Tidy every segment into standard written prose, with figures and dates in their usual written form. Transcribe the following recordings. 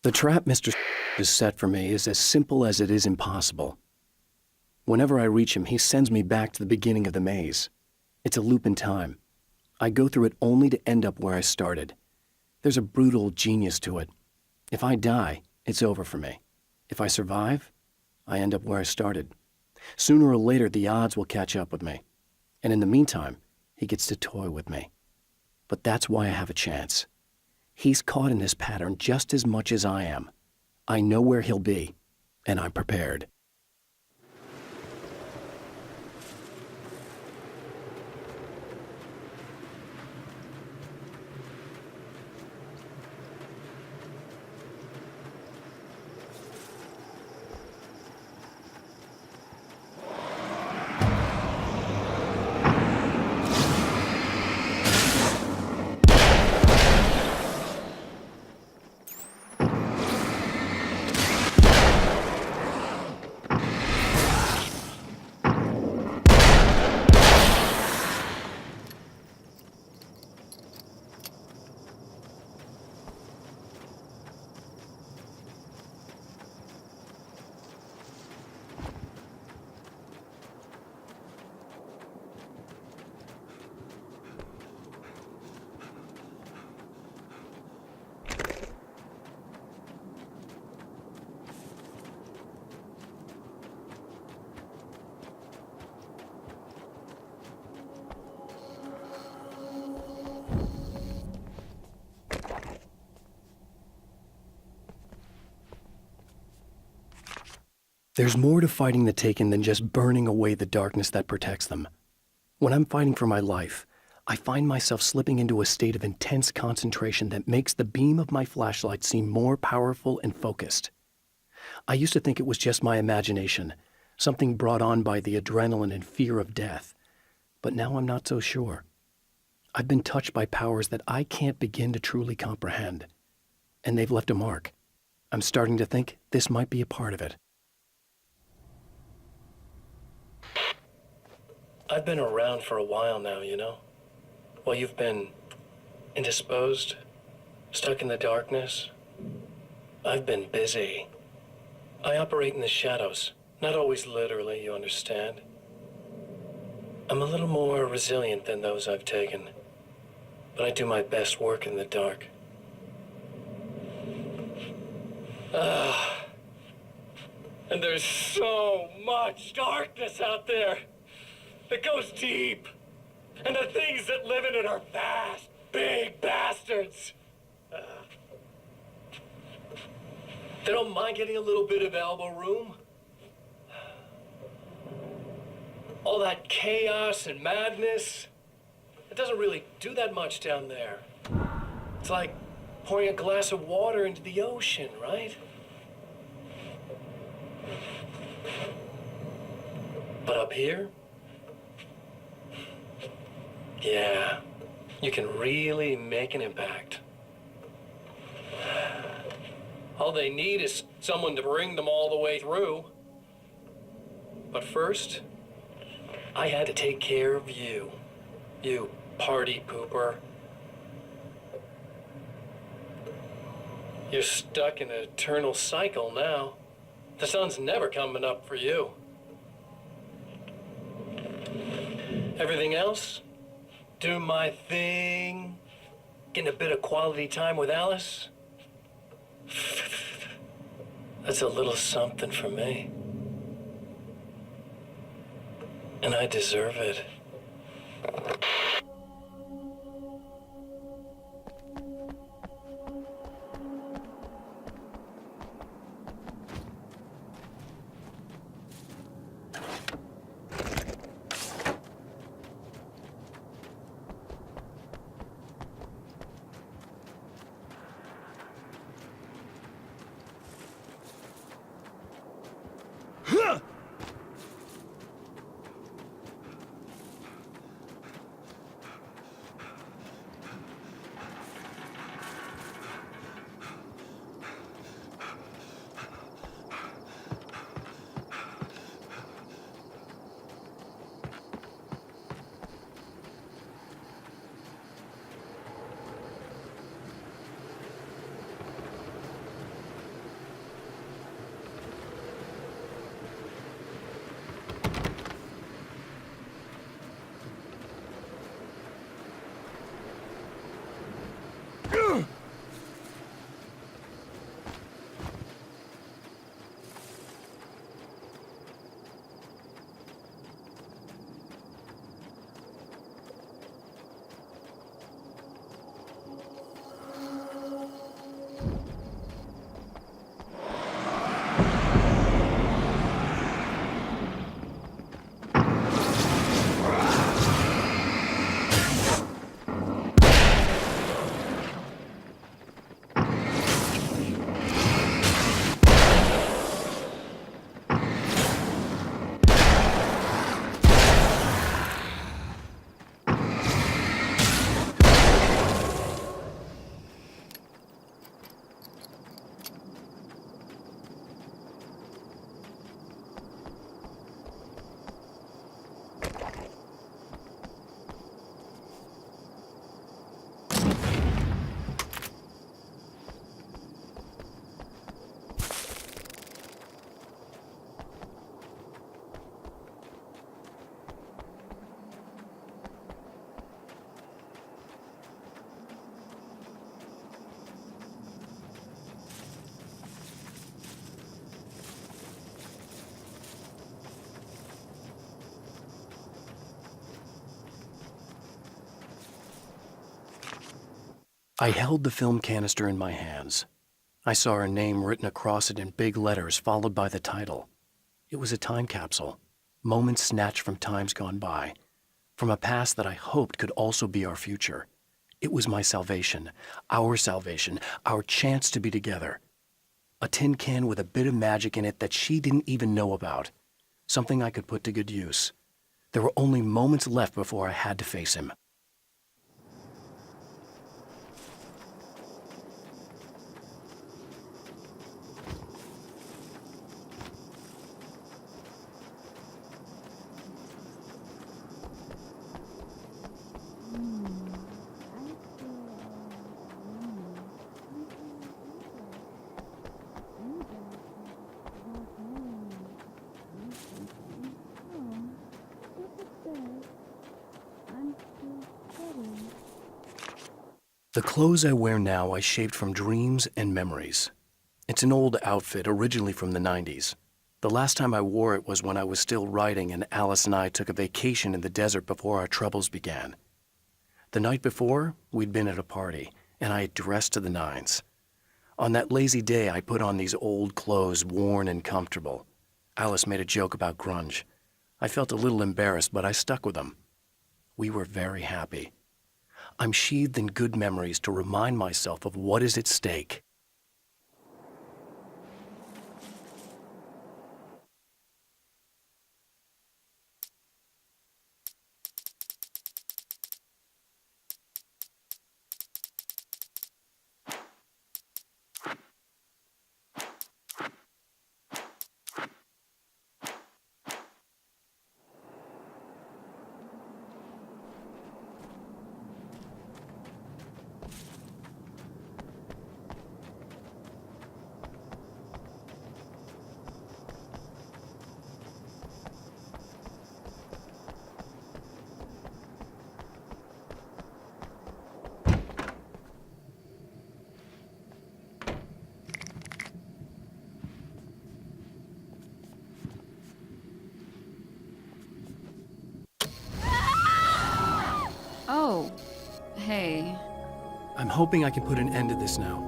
The trap Mr. has set for me is as simple as it is impossible. Whenever I reach him, he sends me back to the beginning of the maze. It's a loop in time. I go through it only to end up where I started. There's a brutal genius to it. If I die, it's over for me. If I survive, I end up where I started. Sooner or later, the odds will catch up with me. And in the meantime, he gets to toy with me. But that's why I have a chance. He's caught in this pattern just as much as I am. I know where he'll be, and I'm prepared. There's more to fighting the Taken than just burning away the darkness that protects them. When I'm fighting for my life, I find myself slipping into a state of intense concentration that makes the beam of my flashlight seem more powerful and focused. I used to think it was just my imagination, something brought on by the adrenaline and fear of death. But now I'm not so sure. I've been touched by powers that I can't begin to truly comprehend. And they've left a mark. I'm starting to think this might be a part of it. I've been around for a while now, you know? While you've been indisposed, stuck in the darkness, I've been busy. I operate in the shadows, not always literally, you understand. I'm a little more resilient than those I've taken, but I do my best work in the dark. And there's so much darkness out there. It goes deep. And the things that live in it are vast, big bastards. They don't mind getting a little bit of elbow room. All that chaos and madness, it doesn't really do that much down there. It's like pouring a glass of water into the ocean, right? But up here, yeah, you can really make an impact. All they need is someone to bring them all the way through. But first, I had to take care of you. You party pooper. You're stuck in an eternal cycle now. The sun's never coming up for you. Everything else? Do my thing, getting a bit of quality time with Alice. That's a little something for me. And I deserve it. I held the film canister in my hands. I saw her name written across it in big letters, followed by the title. It was a time capsule, moments snatched from times gone by, from a past that I hoped could also be our future. It was my salvation, our chance to be together. A tin can with a bit of magic in it that she didn't even know about. Something I could put to good use. There were only moments left before I had to face him. The clothes I wear now I shaped from dreams and memories. It's an old outfit, originally from the 90s. The last time I wore it was when I was still writing and Alice and I took a vacation in the desert before our troubles began. The night before, we'd been at a party, and I had dressed to the nines. On that lazy day, I put on these old clothes, worn and comfortable. Alice made a joke about grunge. I felt a little embarrassed, but I stuck with them. We were very happy. I'm sheathed in good memories to remind myself of what is at stake. Oh, hey. I'm hoping I can put an end to this now.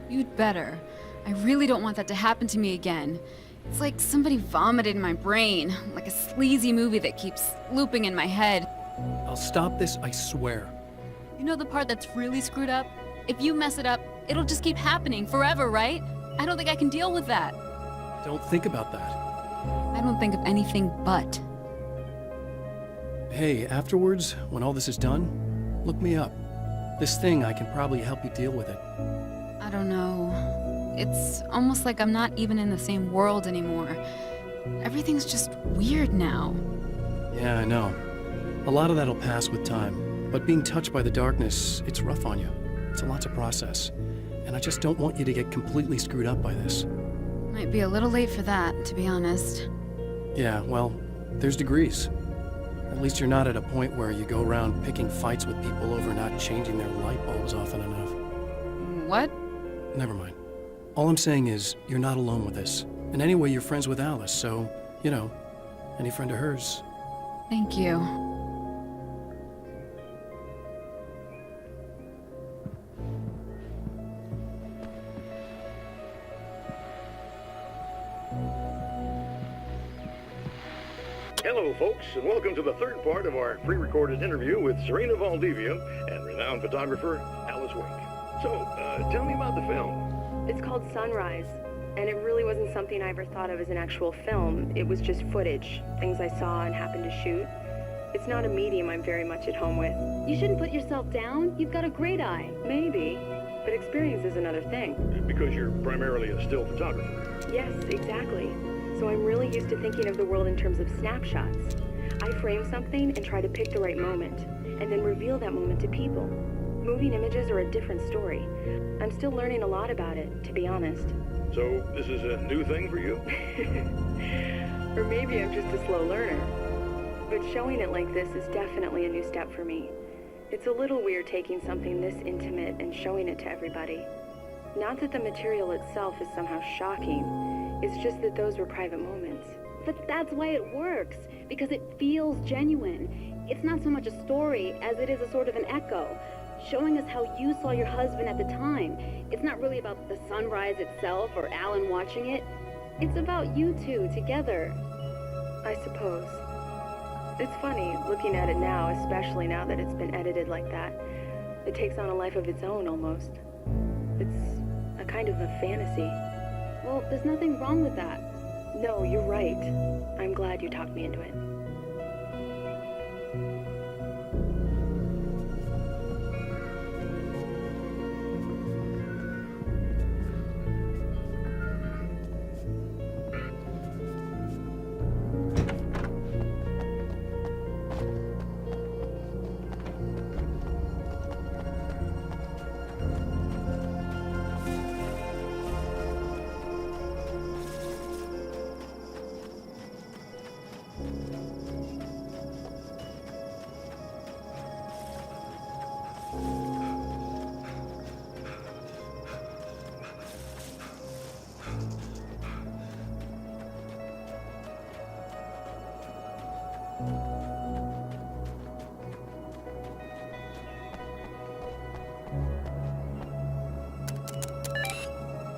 You'd better. I really don't want that to happen to me again. It's like somebody vomited in my brain, like a sleazy movie that keeps looping in my head. I'll stop this, I swear. You know the part that's really screwed up? If you mess it up, it'll just keep happening forever, right? I don't think I can deal with that. Don't think about that. I don't think of anything but. Hey, afterwards, when all this is done, look me up. This thing, I can probably help you deal with it. I don't know. It's almost like I'm not even in the same world anymore. Everything's just weird now. Yeah, I know. A lot of that'll pass with time. But being touched by the darkness, it's rough on you. It's a lot to process. And I just don't want you to get completely screwed up by this. Might be a little late for that, to be honest. Yeah, well, there's degrees. At least you're not at a point where you go around picking fights with people over not changing their light bulbs often enough. What? Never mind. All I'm saying is, you're not alone with this. And anyway, you're friends with Alice, so, you know, any friend of hers. Thank you. Hello, folks, and welcome to the third part of our pre-recorded interview with Serena Valdivia and renowned photographer Alice Wink. So, tell me about the film. It's called Sunrise, and it really wasn't something I ever thought of as an actual film. It was just footage, things I saw and happened to shoot. It's not a medium I'm very much at home with. You shouldn't put yourself down. You've got a great eye. Maybe, but experience is another thing. Because you're primarily a still photographer. Yes, exactly. So I'm really used to thinking of the world in terms of snapshots. I frame something and try to pick the right moment, and then reveal that moment to people. Moving images are a different story. I'm still learning a lot about it, to be honest. So, this is a new thing for you? Or maybe I'm just a slow learner. But showing it like this is definitely a new step for me. It's a little weird taking something this intimate and showing it to everybody. Not that the material itself is somehow shocking, it's just that those were private moments. But that's why it works, because it feels genuine. It's not so much a story as it is a sort of an echo. showing us how you saw your husband at the time. It's not really about the sunrise itself or Alan watching it. It's about you two together. I suppose. It's funny, looking at it now, especially now that it's been edited like that. It takes on a life of its own, almost. It's a kind of a fantasy. Well, there's nothing wrong with that. No, you're right. I'm glad you talked me into it.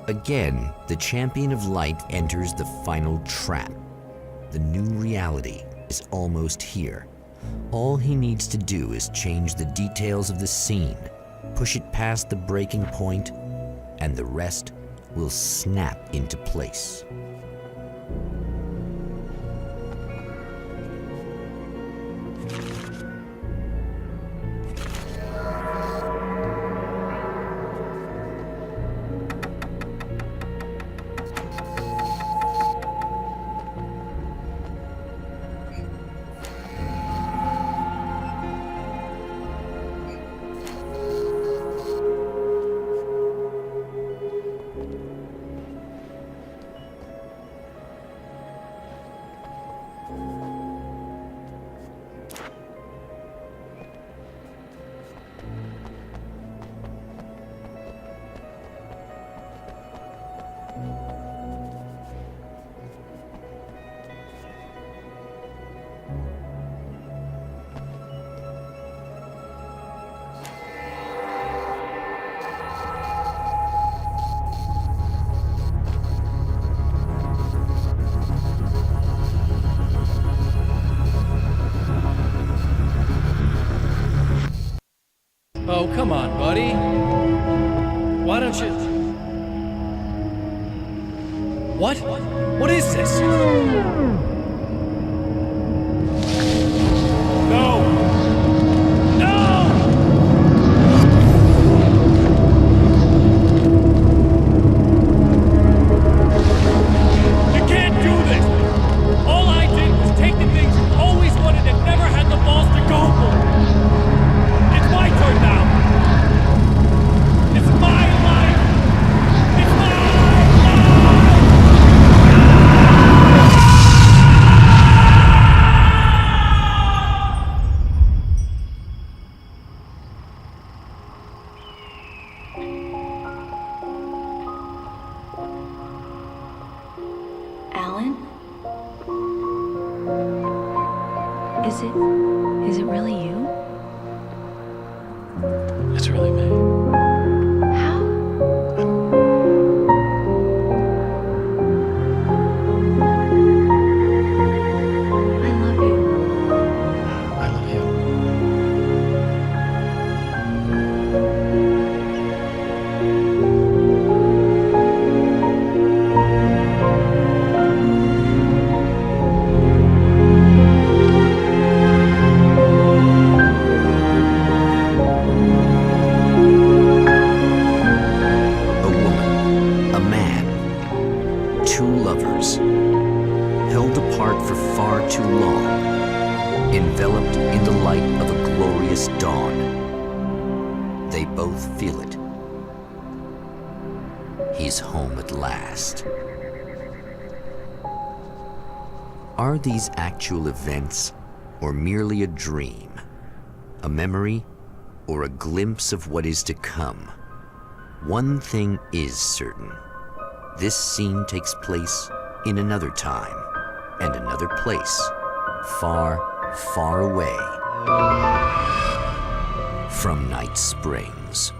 Again, the champion of light enters the final trap. The new reality is almost here. All he needs to do is change the details of the scene, push it past the breaking point, and the rest will snap into place. Oh, come on, buddy. Why don't you... What? What is this? No! No! You can't do this! All I did was take the things you always wanted and never had the balls to go for. It's my turn now! It's my life! It's my life! Alan? Is it really you? It's really me. How? I love you. I love you. A woman, a man, two lovers, held apart for far too long, enveloped in the light of a glorious dawn. They both feel it. He's home at last. Are these actual events, or merely a dream? A memory, or a glimpse of what is to come? One thing is certain. This scene takes place in another time and another place, far, far away. from Night Springs.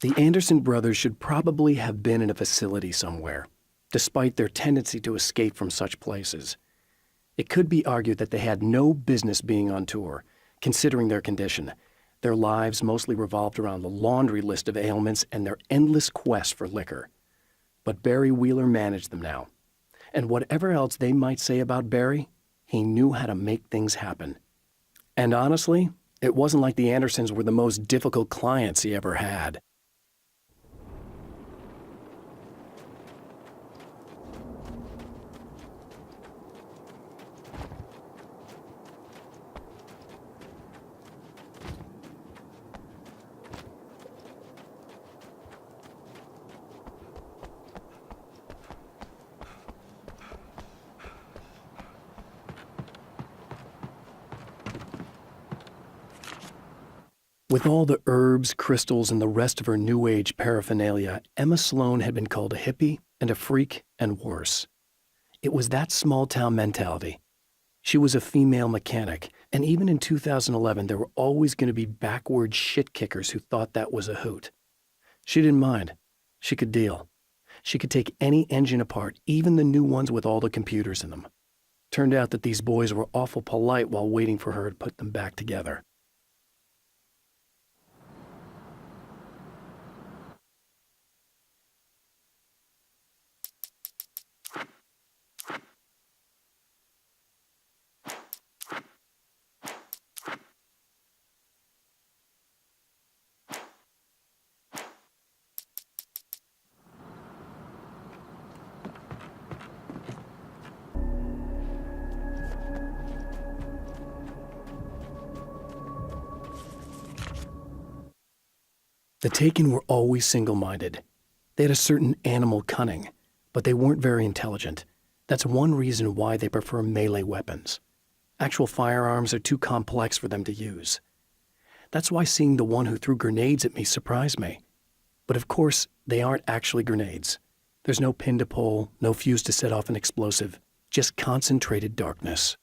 The Anderson brothers should probably have been in a facility somewhere, despite their tendency to escape from such places. It could be argued that they had no business being on tour, considering their condition. Their lives mostly revolved around the laundry list of ailments and their endless quest for liquor. But Barry Wheeler managed them now. And whatever else they might say about Barry, he knew how to make things happen. And honestly, it wasn't like the Andersons were the most difficult clients he ever had. With all the herbs, crystals, and the rest of her New Age paraphernalia, Emma Sloan had been called a hippie and a freak and worse. It was that small-town mentality. She was a female mechanic, and even in 2011 there were always going to be backward shit-kickers who thought that was a hoot. She didn't mind. She could deal. She could take any engine apart, even the new ones with all the computers in them. Turned out that these boys were awful polite while waiting for her to put them back together. The Taken were always single-minded. They had a certain animal cunning, but they weren't very intelligent. That's one reason why they prefer melee weapons. Actual firearms are too complex for them to use. That's why seeing the one who threw grenades at me surprised me. But of course, they aren't actually grenades. There's no pin to pull, no fuse to set off an explosive, just concentrated darkness.